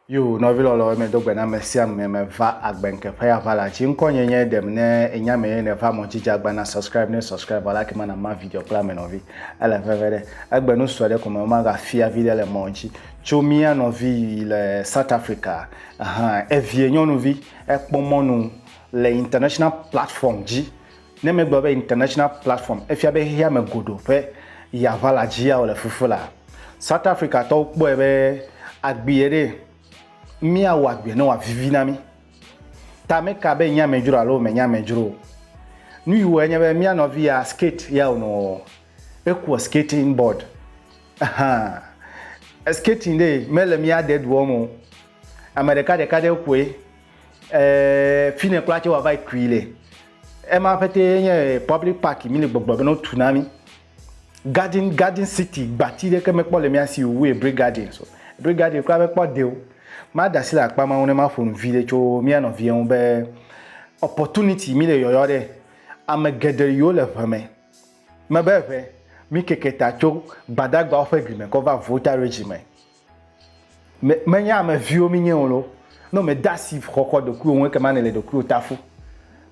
Yo, no vilo me dogbe na mesia me va agbenke pa ya vala chi nko nyenye dem ne enya me ne va mo chicha agba na subscribe like man na ma video kla me no vi ala vevere agbe no so de ko ma ga fia video le monchi chomia no vi le South Africa e vie nyon no vi e pomonu le international platform ji ne me gbo be international platform e fia be hia me godo pe ya vala ji ya o le fufula South Africa to gbo e be agbiere mi awagbe no wa vivi mi ta me ka be nya mejuro alo me nya mejuro nu iwo nya be mi no via skate ya no equal skating board skating dey mele mi aded wo mo america de kade kwe fine plache wa vai kwile e ma fete nya public park mi le gbogbo no tsunami garden city gbati de ke me po le mi asi we brigade so brigade kwa me po de o ma da sila pa ma won ma fon village o mi an vie on be opportunity mi le yoyo de amegeder yo le fame ma be fe mi keketa cho badagba of agreement cover voter regime me nya ma vio mi nyen lo no me da si kokko de ku won ke ma le de ku tafu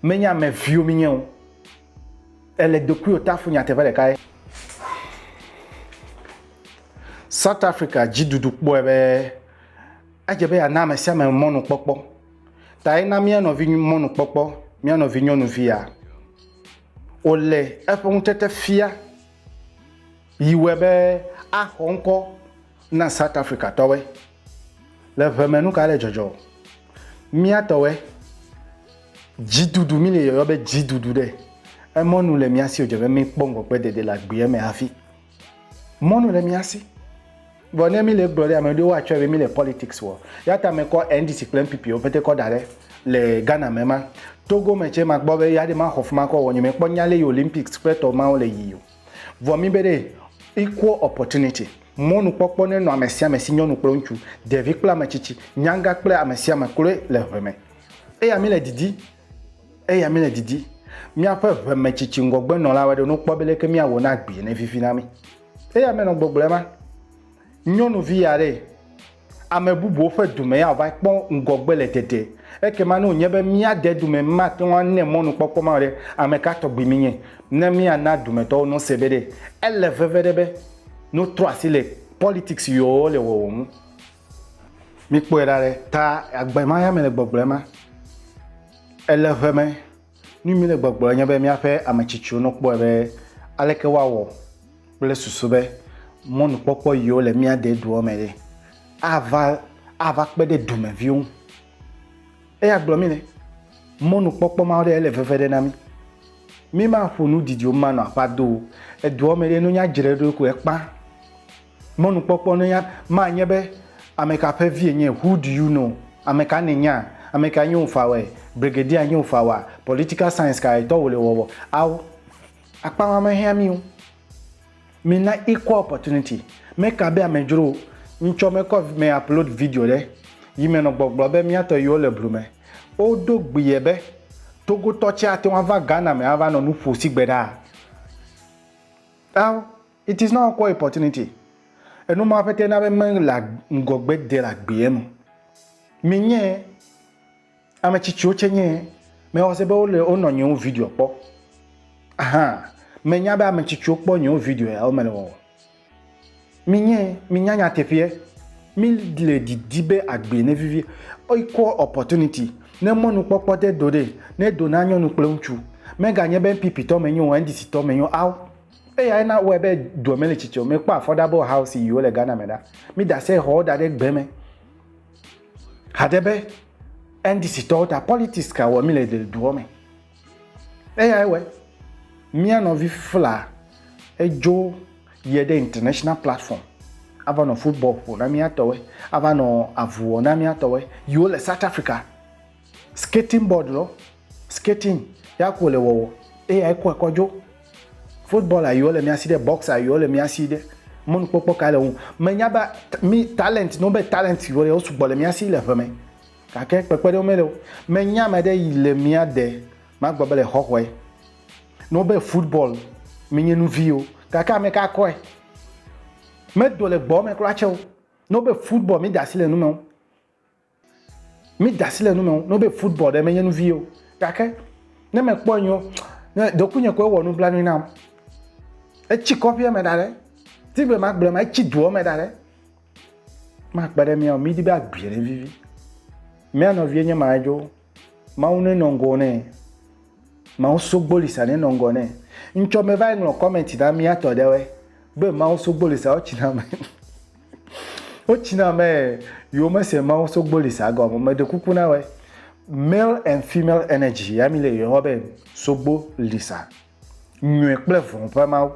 me nya ma vio mi nyen ele de ku tafu nya te vele kai South Africa jidudu po ebe ajebe ya na mesia me monu popo ta ina mi no vi monu popo mi no vi nyonu via ole efon tete fia yiwebe ahonko na South Africa towe le vemenu ka le jojo mi atowe jidudu mi le yobe jidudu de e monu le mi asi ojebe mi pongo pe de la gbe me afi monu le mi asi bonne mi le brother me do watch mi le politics wo yata me ko NDC claim PPO pete ko dare le Ghana mema Togo me che magbo be ya de ma hofma ko wonye me po nyale Olympics preto ma o le yiyo vo mi bere equal opportunity monu popo ne no amesia mesi nyonu kronchu David Kla machichi nyanga kple amesia makure le veme ya mi le didi mi afa veme chichi ngogbe no la wede no kpo bele ke mi awo na gbe ne fifi na mi ya me no gbogbo ma nyonu viare amebubu fe dume ya va pon ngogbe le tete eke ma no nyebe mia de dume ma ke wan ne monu popo ma re ameka to gbi minye ne mia na dume to no sebede ele vevedebe no troisi le politics yo le wo mu mi poera re ta agbe ma ya me le gbogbo ma ele veme ni mi le gbogbo nyebe mi afa amachichu no po ebe aleke wa wo ple susube mon popo yo le mia de do mele ava pede dume vion e agbo mi le mon popo ma de le fefede na mi ma fonu didi o ma no apado e do mele no nya jere do ko e pa mon popo no nya ma nyebe ameka pe vie nye who do you know ameka nya ameka nyu fawe brigadier nyu fawa political science ka to wole wo aw apa ma hia mi o mina equal opportunity make abe amejuro ncho me ko me upload video le yime no gbogbo be mi ato yo le blume o do gbiyebe Togo touch ati won va Ghana me ava no nu fosi gbeda now it is not equal opportunity enu ma fete na be men la ngogbe de la gbiyem minye amechichi ochenye me o se be o le ono nyu video po menya ba mechichu kpo nyo video ya o mele wo minya nya tefie mi le dibe agbe ne vivi o equal opportunity ne monu popo de dode ne do na nyo nu plonchu me ga nye ben pipi to menyo NDC to menyo aw e ya na we be do mele chicho me kwa affordable house yi o le Ghana meda mi da se ho da de gbe me hadebe NDC to ta politics ka wo mi le de do me e ya we mia no vi fla ejo ye de international platform ava no football for na mia towe ava no avuo na mia towe yo le South Africa skating board lo skating ya ko le wo ai ko kojo football ayo le mia si de boxer ayo le mia si de mon popo ka le un menya ba mi talent no be talent yo le o su le mia si le feme ka ke pepe de o mele menya ma de le mia de ma gbo le hohwe no be football minye nu vio kaka me ka ko me do le gbo me kra chew no be football mi da sile nu me mi dasile no me no be football de me nyenu vio kake ne me kponyo ne dokunye ko wo no planu nam e chi copy me dare ti be ma gble ma chi duo me dare ma gbere mi o mi di ba gbere vivi me no vie nye ma jo ma une nongone ma osogbolisa ne nongone ncho me vai no comment da mi atodewe be ma osogbolisa o china me o china me yo me se ma osogbolisa go mo de kuku na we male and female energy ya mi le yo be sogbolisa nwe ple fun pa ma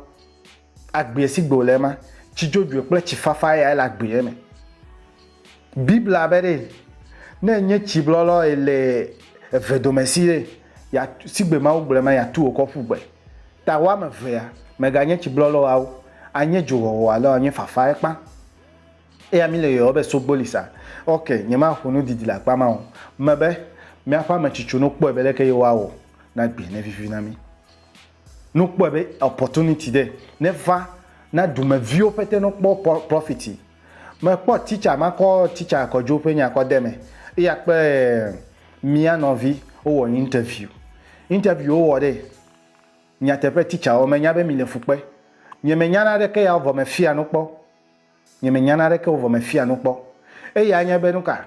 agbe sigbo le ma chijoju ple chifafa ya la gbe me bible abere na nye chiblolo ele vedomesire ya sigbe ma ugbele ya tu okofu gbe ta wa me ve ya me ga nye chiblolo wa anye jowo wa lo anye fafa epa e ami le yo be sogbolisa okay nye ma hunu didi la pa ma o mebe mi afa me chichu no po ebele ke yo wa o na gbe ne fifi na mi no po ebe opportunity de never na du me vio pete no po profit me po teacher ma ko teacher ko jo pe nya ko deme ya pe mi anovi o wo interview o wo de nya te pe teacher o me nya be mi le fupe nye me nya na de ke ya vo me fia no po nye me nya na de ke vo me fia no po e ya nya be no ka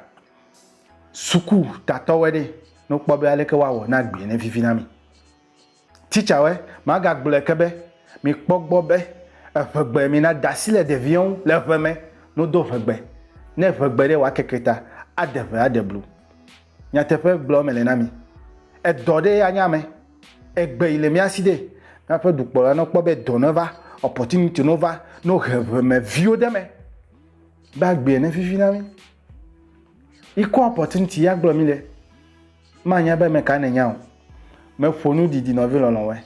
suku ta to we de no po be ale ke wa wo na gbe ne fifi na mi teacher we ma ga gble ke be mi pogbo be efegbe mi na dasile de vion le veme no do fegbe ne fegbe de wa keketa adeblu nya te pe blo me le na mi e do de anya me egbe ile mi aside na pe dupo la no po be donova opportunity nova no have me view de me ba gbe ne fifi na mi iko opportunity ya gbo mi le ma nya be me ka ne nya o me fonu didi no vi lo we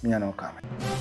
mi ya no ka me